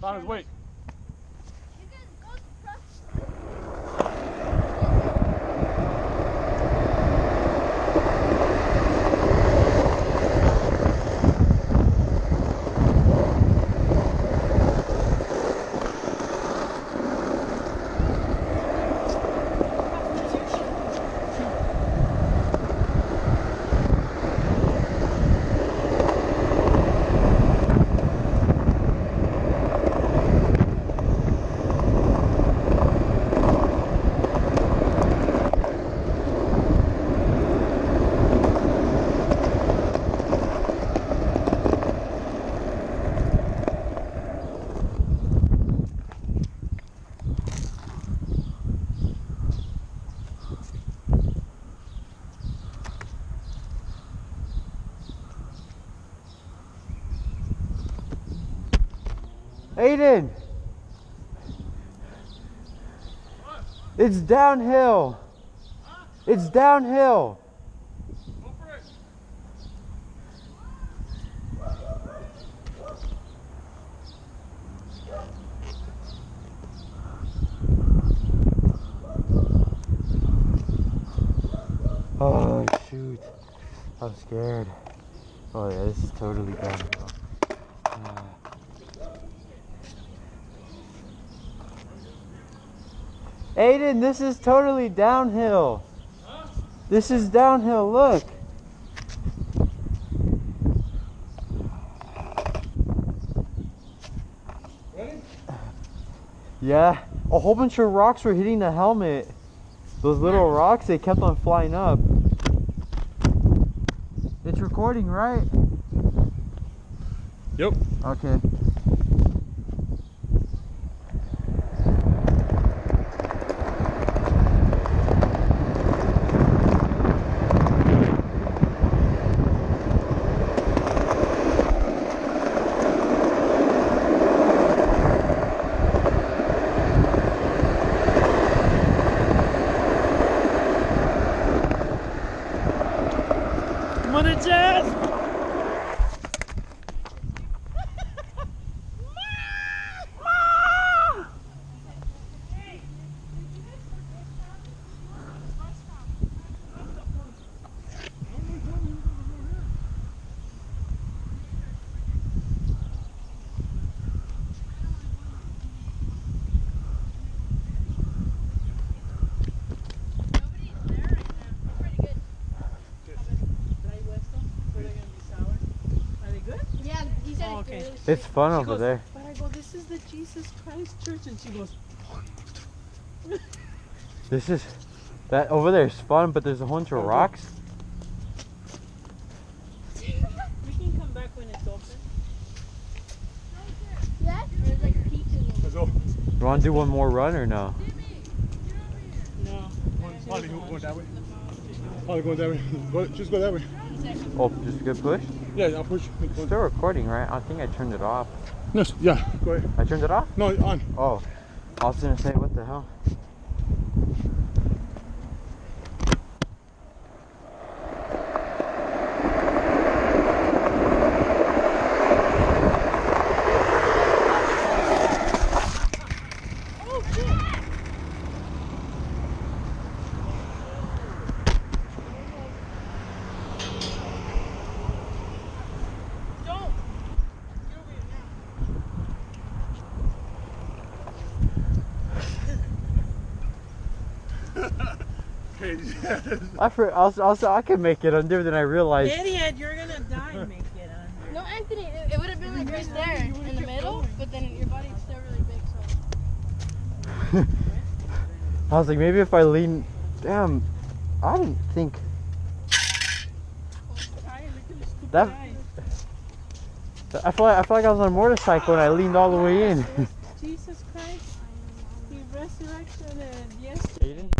Thomas, wait. Aiden! What? It's downhill! Huh? It's downhill! Go for it. Oh shoot. I'm scared. Oh yeah, this is totally downhill. Aiden, this is totally downhill. Huh? This is downhill, look. Ready? Yeah, a whole bunch of rocks were hitting the helmet. Those little rocks, they kept on flying up. It's recording, right? Yep. Okay. Come on in, Jazz! Oh, okay. It's fun over goes, there. But I go, this is the Jesus Christ Church, and she goes, This is, that over there is fun, but there's a whole bunch of rocks. we can come back when it's open. Yeah? There's like a peach in there. Let's go. You want to do one more run or no? No. Polly, going that way. Polly, going that way. Go, just go that way. Oh, just a good push? Yeah, I'll push. It's still recording, right? I think I turned it off. No, yeah, go ahead. I turned it off? No, on. Oh, I was gonna say, what the hell? Okay, Jazz. I can make it under, then I realized. Idiot, you're gonna die and make it on. No, Anthony, it would have been like right there in the middle, but then your body's still really big, so. I was like, maybe if I lean. Damn, I didn't think that. I feel like I was on a motorcycle and I leaned all the way in. Jesus Christ, He resurrected and yes. Aiden?